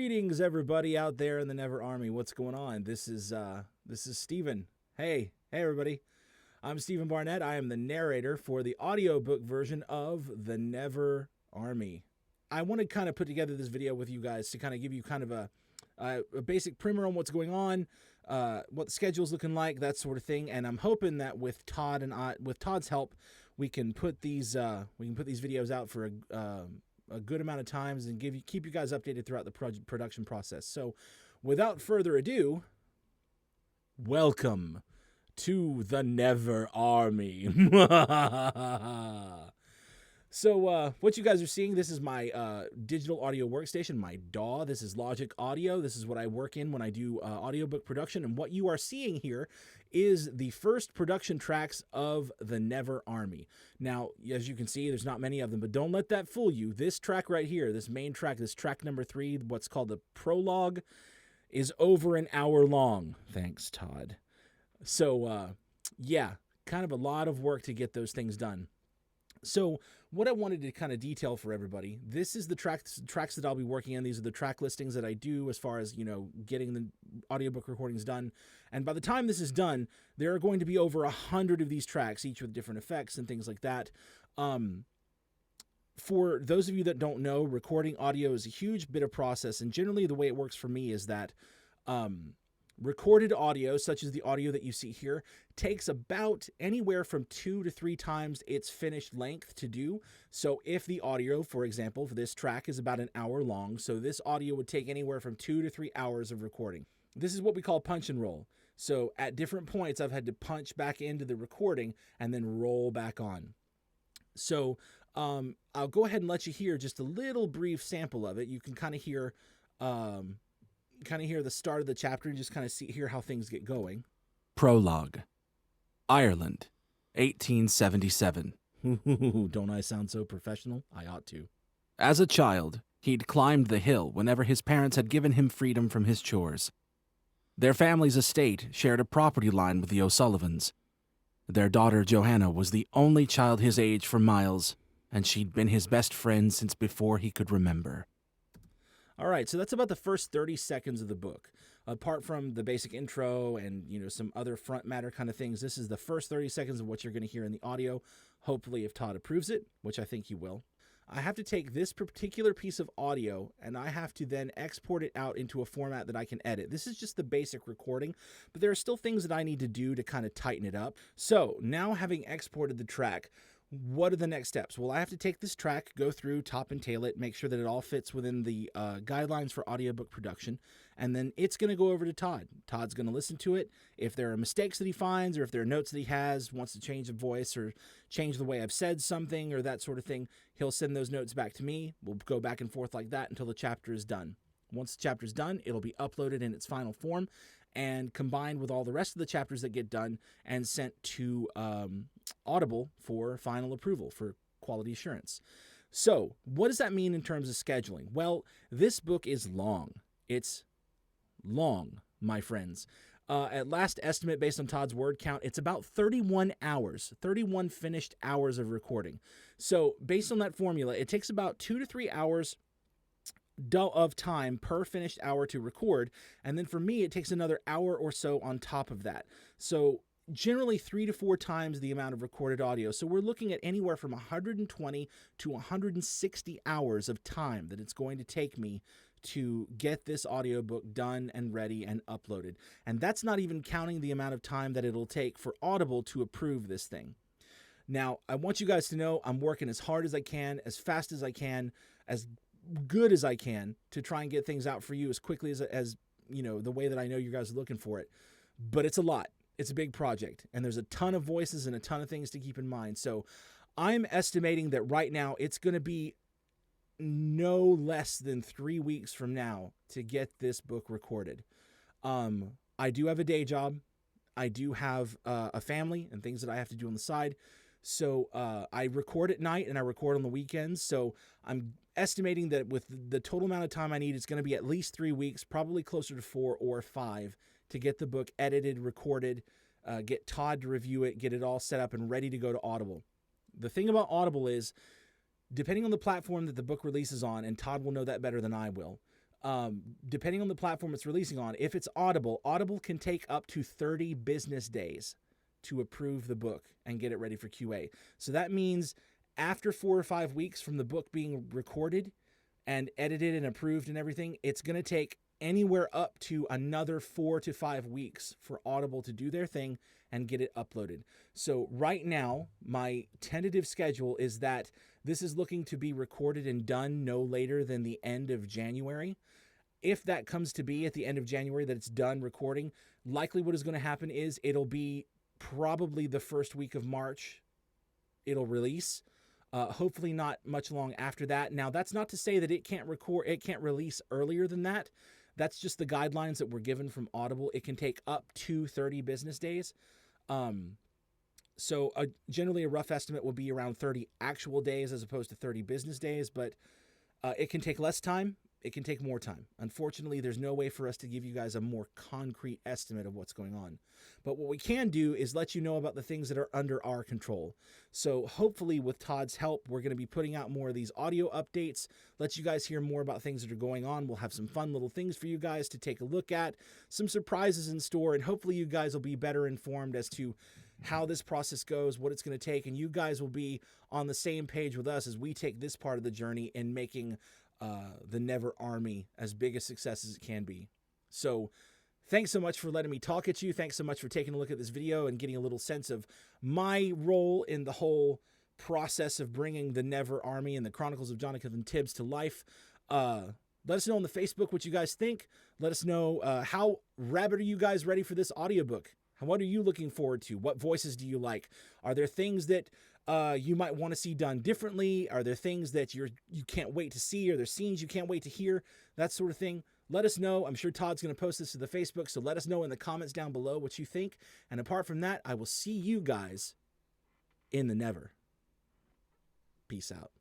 Greetings, everybody out there in the Never Army. What's going on? This is Steven. Hey, everybody. I'm Steven Barnett. I am the narrator for the audiobook version of The Never Army. I want to kind of put together this video with you guys to kind of give you kind of a basic primer on what's going on, what the schedule's looking like, that sort of thing. And I'm hoping that with Todd's help, we can put these videos out for a good amount of times and keep you guys updated throughout the production process. So without further ado, welcome to the Never Army. So what you guys are seeing, this is my digital audio workstation, my DAW. This is Logic Audio. This is what I work in when I do audiobook production. And what you are seeing here is the first production tracks of the Never Army. Now, as you can see, there's not many of them, but don't let that fool you. This track right here, this main track, this track number 3, what's called the prologue, is over an hour long. Thanks, Todd. So, yeah, kind of a lot of work to get those things done. So what I wanted to kind of detail for everybody, this is the tracks that I'll be working on. These are the track listings that I do as far as, getting the audiobook recordings done. And by the time this is done, there are going to be over 100 of these tracks, each with different effects and things like that. For those of you that don't know, recording audio is a huge bit of process. And generally the way it works for me is that recorded audio, such as the audio that you see here, takes about anywhere from 2 to 3 times its finished length to do. So if the audio, for example, for this track is about an hour long, so this audio would take anywhere from 2 to 3 hours of recording. This is what we call punch and roll. So at different points, I've had to punch back into the recording and then roll back on. So I'll go ahead and let you hear just a little brief sample of it. You can kind of hear the start of the chapter and just kind of hear how things get going. Prologue. Ireland, 1877. Don't I sound so professional? I ought to. As a child, he'd climbed the hill whenever his parents had given him freedom from his chores. Their family's estate shared a property line with the O'Sullivans. Their daughter Johanna was the only child his age for miles, and she'd been his best friend since before he could remember. All right, so that's about the first 30 seconds of the book. Apart from the basic intro and, some other front matter kind of things, this is the first 30 seconds of what you're going to hear in the audio. Hopefully, if Todd approves it, which I think he will. I have to take this particular piece of audio and I have to then export it out into a format that I can edit. This is just the basic recording, but there are still things that I need to do to kind of tighten it up. So now having exported the track, what are the next steps? Well, I have to take this track, go through, top and tail it, make sure that it all fits within the guidelines for audiobook production, and then it's going to go over to Todd. Todd's going to listen to it. If there are mistakes that he finds, or if there are notes that he has, wants to change the voice or change the way I've said something or that sort of thing, he'll send those notes back to me. We'll go back and forth like that until the chapter is done. Once the chapter is done, it'll be uploaded in its final form and combined with all the rest of the chapters that get done and sent to Audible for final approval, for quality assurance. So what does that mean in terms of scheduling? Well, this book is long. It's long, my friends. At last estimate, based on Todd's word count, it's about 31 hours, 31 finished hours of recording. So based on that formula, it takes about 2 to 3 hours of time per finished hour to record, and then for me it takes another hour or so on top of that. So generally 3 to 4 times the amount of recorded audio. So we're looking at anywhere from 120 to 160 hours of time that it's going to take me to get this audiobook done and ready and uploaded. And that's not even counting the amount of time that it'll take for Audible to approve this thing. Now, I want you guys to know I'm working as hard as I can, as fast as I can, as good as I can to try and get things out for you as quickly as the way that I know you guys are looking for it. But it's a lot. It's a big project, and there's a ton of voices and a ton of things to keep in mind. So I'm estimating that right now it's going to be no less than 3 weeks from now to get this book recorded. I do have a day job. I do have a family and things that I have to do on the side. So I record at night and I record on the weekends. So I'm estimating that with the total amount of time I need, it's going to be at least 3 weeks, probably closer to 4 or 5 to get the book edited, recorded, get Todd to review it, get it all set up and ready to go to Audible. The thing about Audible is, depending on the platform that the book releases on, and Todd will know that better than I will, Depending on the platform it's releasing on. If it's Audible, Audible can take up to 30 business days to approve the book and get it ready for QA. So that means after 4 or 5 weeks from the book being recorded and edited and approved and everything, it's going to take anywhere up to another 4 to 5 weeks for Audible to do their thing and get it uploaded. So right now, my tentative schedule is that this is looking to be recorded and done no later than the end of January. If that comes to be at the end of January that it's done recording, likely what is going to happen is it'll be probably the first week of March it'll release. Hopefully not much long after that. Now, that's not to say that it can't release earlier than that. That's just the guidelines that were given from Audible. It can take up to 30 business days. So generally a rough estimate will be around 30 actual days as opposed to 30 business days, but it can take less time. It can take more time. Unfortunately, there's no way for us to give you guys a more concrete estimate of what's going on. But what we can do is let you know about the things that are under our control. So hopefully with Todd's help, we're going to be putting out more of these audio updates, let you guys hear more about things that are going on. We'll have some fun little things for you guys to take a look at, some surprises in store, and hopefully you guys will be better informed as to how this process goes, what it's going to take, and you guys will be on the same page with us as we take this part of the journey in making the Never Army as big a success as it can be. So thanks so much for letting me talk at you. Thanks so much for taking a look at this video and getting a little sense of my role in the whole process of bringing the Never Army and the Chronicles of Jonathan Tibbs to life. Let us know on the Facebook what you guys think. Let us know how rabid are you guys ready for this audiobook? What are you looking forward to? What voices do you like? Are there things that you might want to see done differently? Are there things that you can't wait to see? Are there scenes you can't wait to hear? That sort of thing. Let us know. I'm sure Todd's going to post this to the Facebook, so let us know in the comments down below what you think. And apart from that, I will see you guys in the Never. Peace out.